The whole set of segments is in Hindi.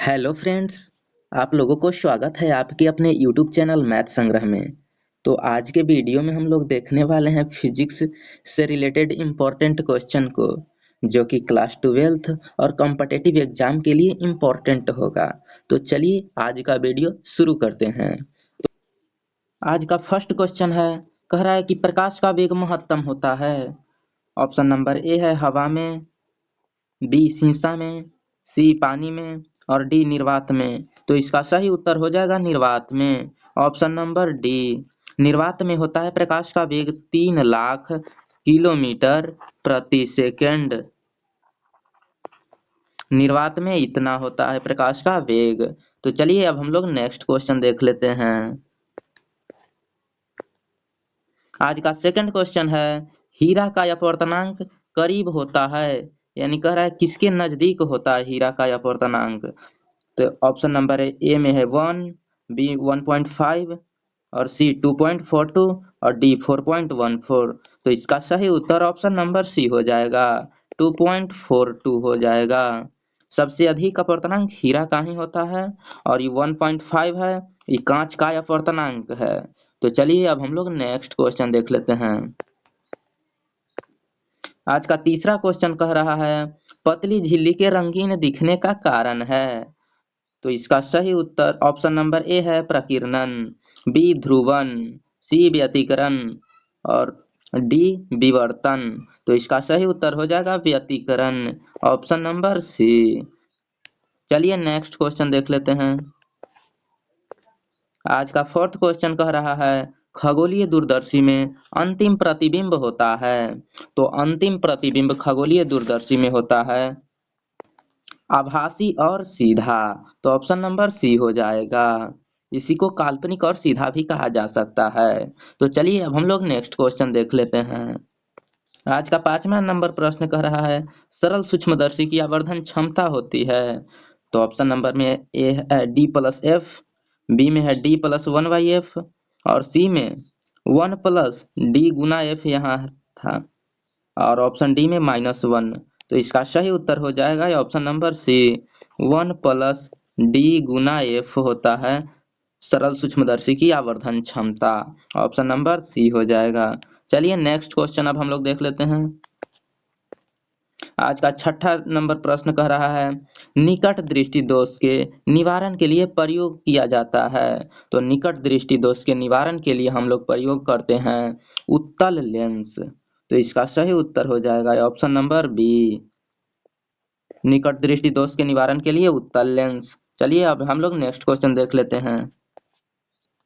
Hello friends. आप लोगों को स्वागत है आपके अपने यूट्यूब चैनल मैथ संग्रह में। तो आज के वीडियो में हम लोग देखने वाले हैं फिजिक्स से रिलेटेड इम्पोर्टेंट क्वेश्चन को, जो कि क्लास 12th और कॉम्पिटिटिव एग्जाम के लिए इम्पोर्टेंट होगा। तो चलिए आज का वीडियो शुरू करते हैं। आज का फर्स्ट क्वेश्चन है, कह रहा है कि प्रकाश का वेग महत्तम होता है। ऑप्शन नंबर ए है हवा में, बी शीशा में, सी पानी में और डी निर्वात में। तो इसका सही उत्तर हो जाएगा निर्वात में, ऑप्शन नंबर डी। निर्वात में होता है प्रकाश का वेग 3 लाख किलोमीटर प्रति सेकंड। निर्वात में इतना होता है प्रकाश का वेग। तो चलिए अब हम लोग नेक्स्ट क्वेश्चन देख लेते हैं। आज का सेकंड क्वेश्चन है, हीरा का अपवर्तनांक करीब होता है, यानी कह रहा है किसके नजदीक होता है हीरा का अपवर्तनांक। तो ऑप्शन नंबर ए में है 1, बी 1.5 और सी 2.42 और डी 4.14। तो इसका सही उत्तर ऑप्शन नंबर सी हो जाएगा, 2.42 हो जाएगा। सबसे अधिक अपवर्तनांक हीरा का ही होता है और ये 1.5 है, ये कांच का अपवर्तनांक है। तो चलिए अब हम लोग नेक्स्ट क्वेश्चन देख लेते हैं। आज का तीसरा क्वेश्चन कह रहा है, पतली झिल्ली के रंगीन दिखने का कारण है। तो इसका सही उत्तर ऑप्शन नंबर ए है प्रकीर्णन, बी ध्रुवन, सी व्यतिकरण और डी विवर्तन। तो इसका सही उत्तर हो जाएगा व्यतिकरण, ऑप्शन नंबर सी। चलिए नेक्स्ट क्वेश्चन देख लेते हैं। आज का फोर्थ क्वेश्चन कह रहा है, खगोलीय दूरदर्शी में अंतिम प्रतिबिंब होता है। तो अंतिम प्रतिबिंब खगोलीय दूरदर्शी में होता है आभासी और सीधा। तो ऑप्शन नंबर सी हो जाएगा। इसी को काल्पनिक और सीधा भी कहा जा सकता है। तो चलिए अब हम लोग नेक्स्ट क्वेश्चन देख लेते हैं। आज का 5वां नंबर प्रश्न कह रहा है, सरल सूक्ष्मदर्शी की आवर्धन क्षमता होती है। तो ऑप्शन नंबर में ए है डी प्लस एफ, बी में है डी प्लस 1/f और सी में 1 प्लस डी गुना एफ यहाँ था और ऑप्शन डी में -1। तो इसका सही उत्तर हो जाएगा option number C, 1 plus D गुना एफ होता है सरल सूक्ष्मदर्शी की आवर्धन क्षमता, ऑप्शन नंबर सी हो जाएगा। चलिए नेक्स्ट क्वेश्चन अब हम लोग देख लेते हैं। आज का 6ठा नंबर प्रश्न कह रहा है, निकट दृष्टि दोष के निवारण के लिए प्रयोग किया जाता है। तो निकट दृष्टि दोष के निवारण के लिए हम लोग प्रयोग करते हैं उत्तल लेंस। तो इसका सही उत्तर हो जाएगा ऑप्शन नंबर बी, निकट दृष्टि दोष के निवारण के लिए उत्तल लेंस। चलिए अब हम लोग नेक्स्ट क्वेश्चन देख लेते हैं।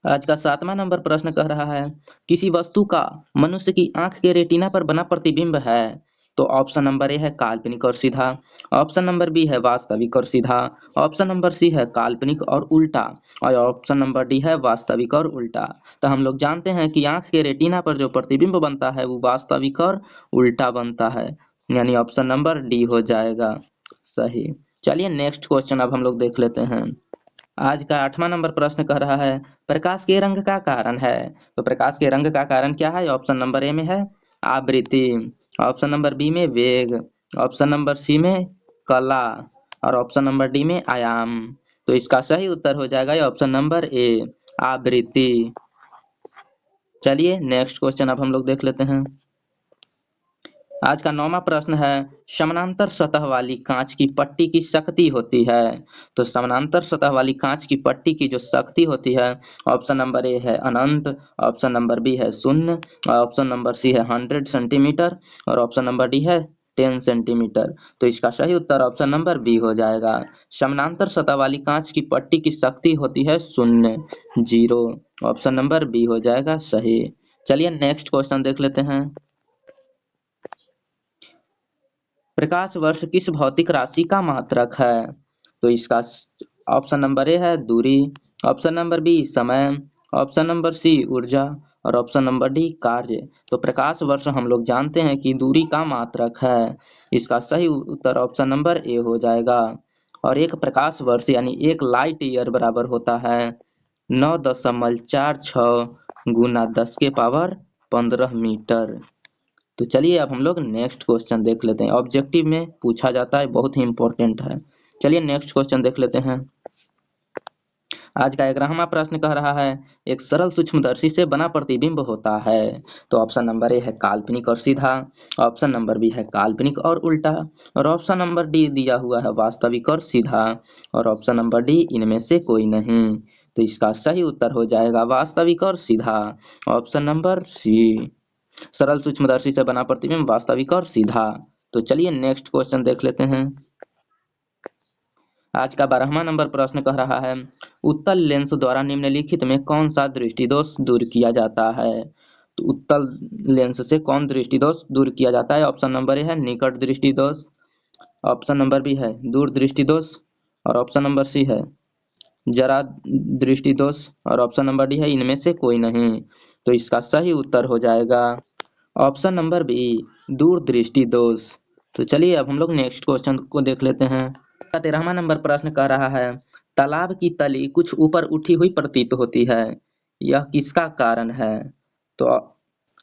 आज का 7वां नंबर प्रश्न कह रहा है, किसी वस्तु का मनुष्य की आंख के रेटिना पर बना प्रतिबिंब है। तो ऑप्शन नंबर ए है काल्पनिक और सीधा, ऑप्शन नंबर बी है वास्तविक और सीधा, ऑप्शन नंबर सी है काल्पनिक और उल्टा और ऑप्शन नंबर डी है वास्तविक और उल्टा। तो हम लोग जानते हैं कि आंख के रेटिना पर जो प्रतिबिंब बनता है वो वास्तविक और उल्टा बनता है, यानी ऑप्शन नंबर डी हो जाएगा सही। चलिए नेक्स्ट क्वेश्चन अब हम लोग देख लेते हैं। आज का 8वां नंबर प्रश्न कह रहा है, प्रकाश के रंग का कारण है। तो प्रकाश के रंग का कारण क्या है। ऑप्शन नंबर ए में है आवृत्ति, ऑप्शन नंबर बी में वेग, ऑप्शन नंबर सी में कला और ऑप्शन नंबर डी में आयाम। तो इसका सही उत्तर हो जाएगा ऑप्शन नंबर ए, आवृत्ति। चलिए नेक्स्ट क्वेश्चन अब हम लोग देख लेते हैं। आज का 9वां प्रश्न है, समानांतर सतह वाली कांच की पट्टी की शक्ति होती है। तो समानांतर सतह वाली कांच की पट्टी की जो शक्ति होती है, ऑप्शन नंबर ए है अनंत, ऑप्शन नंबर बी है 0 और ऑप्शन नंबर सी है 100 सेंटीमीटर और ऑप्शन नंबर डी है 10 सेंटीमीटर। तो इसका सही उत्तर ऑप्शन नंबर बी हो जाएगा। समानांतर सतह वाली कांच की पट्टी की शक्ति होती है 0, 0, ऑप्शन नंबर बी हो जाएगा सही। चलिए नेक्स्ट क्वेश्चन देख लेते हैं। प्रकाश वर्ष किस भौतिक राशि का मात्रक है। तो इसका ऑप्शन नंबर ए है दूरी, ऑप्शन नंबर बी समय, ऑप्शन नंबर सी ऊर्जा और ऑप्शन नंबर डी कार्य। तो प्रकाश वर्ष हम लोग जानते हैं कि दूरी का मात्रक है, इसका सही उत्तर ऑप्शन नंबर ए हो जाएगा। और एक प्रकाश वर्ष यानी एक लाइट ईयर बराबर होता है 9.46 गुना 10⁻15 मीटर। तो चलिए अब हम लोग नेक्स्ट क्वेश्चन देख लेते हैं। ऑब्जेक्टिव में पूछा जाता है, बहुत ही इंपॉर्टेंट है। चलिए नेक्स्ट क्वेश्चन देख लेते हैं। आज का 11वां प्रश्न कह रहा है एक सरल सूक्ष्मदर्शी से बना प्रतिबिंब होता है। तो ऑप्शन नंबर ए है काल्पनिक और सीधा, ऑप्शन नंबर बी है काल्पनिक और उल्टा, और ऑप्शन नंबर डी दिया हुआ है वास्तविक और सीधा, और ऑप्शन नंबर डी इनमें से कोई नहीं। तो इसका सही उत्तर हो जाएगा वास्तविक और सीधा, ऑप्शन नंबर सी। सरल सूक्ष्मदर्शी से बना प्रतिबिंब वास्तविक और सीधा। तो चलिए नेक्स्ट क्वेश्चन देख लेते हैं। आज का 12वां नंबर प्रश्न कह रहा है उत्तल लेंस द्वारा निम्नलिखित में कौन सा दृष्टि दोष दूर किया जाता है। तो उत्तल लेंस से कौन दृष्टि दोष दूर किया जाता है। ऑप्शन नंबर ए है निकट दृष्टि दोष, ऑप्शन नंबर बी है दूर दृष्टि दोष, और ऑप्शन नंबर सी है जरा दृष्टि दोष, और ऑप्शन नंबर डी है इनमें से कोई नहीं। तो इसका सही उत्तर हो जाएगा ऑप्शन नंबर बी दूर दृष्टि दोष। तो चलिए अब हम लोग नेक्स्ट क्वेश्चन को देख लेते हैं। 13वां नंबर प्रश्न कह रहा है तालाब की तली कुछ ऊपर उठी हुई प्रतीत होती है, यह किसका कारण है। तो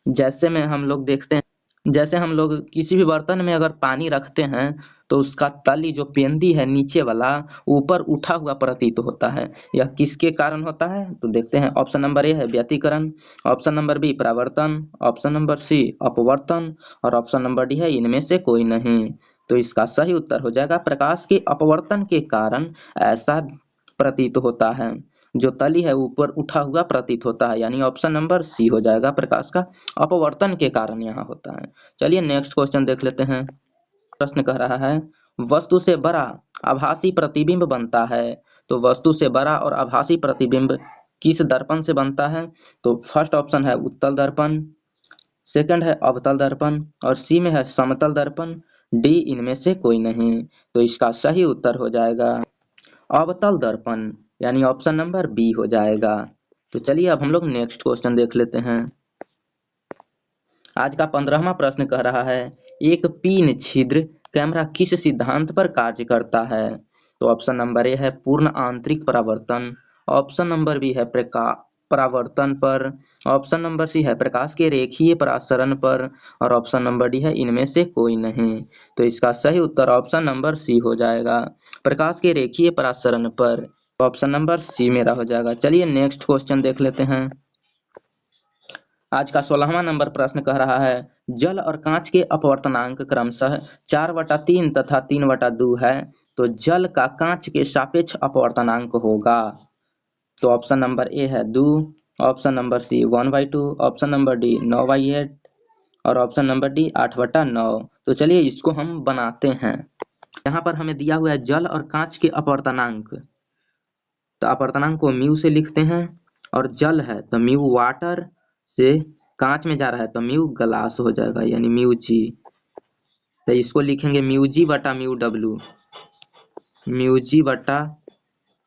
जैसे में हम लोग देखते हैं, जैसे हम लोग किसी भी बर्तन में अगर पानी रखते हैं तो उसका तली जो पेंदी है नीचे वाला ऊपर उठा हुआ प्रतीत होता है, यह किसके कारण होता है। तो देखते हैं ऑप्शन नंबर ए है व्यतिकरण, ऑप्शन नंबर बी परावर्तन, ऑप्शन नंबर सी अपवर्तन, और ऑप्शन नंबर डी है इनमें से कोई नहीं। तो इसका सही उत्तर हो जाएगा प्रकाश के अपवर्तन के कारण ऐसा प्रतीत होता है, जो तली है ऊपर उठा हुआ प्रतीत होता है, यानी ऑप्शन नंबर सी हो जाएगा प्रकाश का अपवर्तन के कारण यहाँ होता है। चलिए नेक्स्ट क्वेश्चन देख लेते हैं। प्रश्न कह रहा है वस्तु से बड़ा आभासी प्रतिबिंब बनता है। तो वस्तु से बड़ा और आभासी प्रतिबिंब किस दर्पण से बनता है। तो फर्स्ट ऑप्शन है उत्तल दर्पण, सेकंड है अवतल दर्पण, और सी में है समतल दर्पण, डी इनमें से कोई नहीं। तो इसका सही उत्तर हो जाएगा अवतल दर्पण, यानी ऑप्शन नंबर बी हो जाएगा। तो चलिए अब हम लोग नेक्स्ट क्वेश्चन देख लेते हैं। आज का 15वां प्रश्न कह रहा है एक पीन छिद्र कैमरा किस सिद्धांत पर कार्य करता है। तो ऑप्शन नंबर ए है पूर्ण आंतरिक परावर्तन, ऑप्शन नंबर बी है परावर्तन पर, ऑप्शन नंबर सी है प्रकाश के रेखीय परासरण पर, और ऑप्शन नंबर डी है इनमें से कोई नहीं। तो इसका सही उत्तर ऑप्शन नंबर सी हो जाएगा प्रकाश के रेखीय परासरण पर, ऑप्शन नंबर सी मेरा हो जाएगा। चलिए नेक्स्ट क्वेश्चन देख लेते हैं। आज का 16वां नंबर प्रश्न कह रहा है जल और कांच के अपवर्तनांक क्रमशः 4/3 तथा 3/2 है, तो जल का कांच के सापेक्ष अपवर्तनांक होगा। तो ऑप्शन नंबर ए है 2, option number C 1/2, option number D 9/8, और ऑप्शन नंबर डी 8/9। तो चलिए इसको हम बनाते हैं। यहाँ पर हमें दिया हुआ है जल और कांच के अपवर्तनांक, तो अपवर्तनांक को म्यू से लिखते हैं, और जल है तो म्यू वाटर से कांच में जा रहा है तो म्यू ग्लास हो जाएगा, यानी म्यू जी। तो इसको लिखेंगे म्यू जी बटा म्यू डब्लू, म्यू जी बटा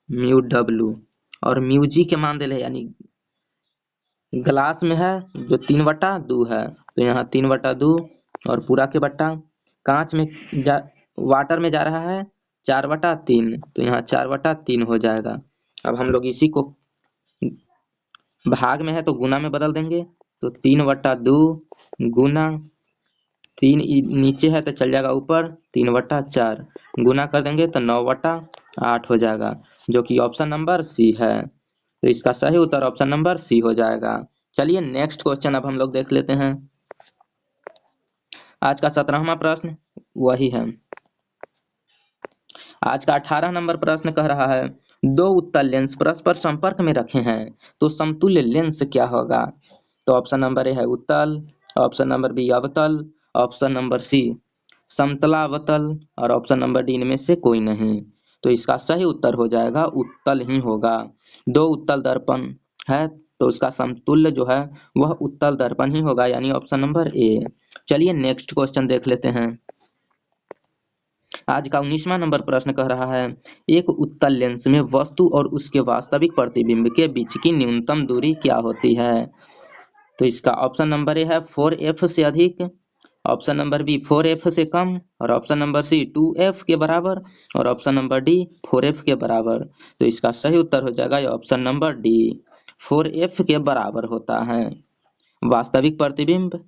म्यू डब्लू, और म्यू जी के मान दे यानी ग्लास में है जो 3/2 है, तो यहाँ 3/2, और पूरा के बट्टा कांच में वाटर में जा रहा है 4/3, तो यहाँ 4/3 हो जाएगा। अब हम लोग इसी को भाग में है तो गुना में बदल देंगे, तो 3/2 गुना 3 नीचे है तो चल जाएगा ऊपर 3/4, गुना कर देंगे तो 9/8 हो जाएगा, जो कि ऑप्शन नंबर सी है। तो इसका सही उत्तर ऑप्शन नंबर सी हो जाएगा। चलिए नेक्स्ट क्वेश्चन अब हम लोग देख लेते हैं। आज का 17वां प्रश्न वही है। आज का 18 नंबर प्रश्न कह रहा है दो उत्तल लेंस परस्पर संपर्क में रखे हैं, तो समतुल्य लेंस क्या होगा। तो ऑप्शन नंबर ए है उत्तल, ऑप्शन नंबर बी अवतल, ऑप्शन नंबर सी समतलावतल, और ऑप्शन नंबर डी इनमें से कोई नहीं। तो इसका सही उत्तर हो जाएगा उत्तल ही होगा। दो उत्तल दर्पण है तो उसका समतुल्य जो है वह उत्तल दर्पण ही होगा, यानी ऑप्शन नंबर ए। चलिए नेक्स्ट क्वेश्चन देख लेते हैं। आज का 19वां नंबर प्रश्न कह रहा है एक उत्तल लेंस में वस्तु और उसके वास्तविक प्रतिबिंब के बीच की न्यूनतम दूरी क्या होती है। तो इसका ऑप्शन नंबर ए है 4f से अधिक, ऑप्शन नंबर बी 4f से कम, और ऑप्शन नंबर सी 2f के बराबर, और ऑप्शन नंबर डी 4f के बराबर। तो इसका सही उत्तर हो जाएगा ऑप्शन नंबर डी 4f के बराबर होता है वास्तविक प्रतिबिंब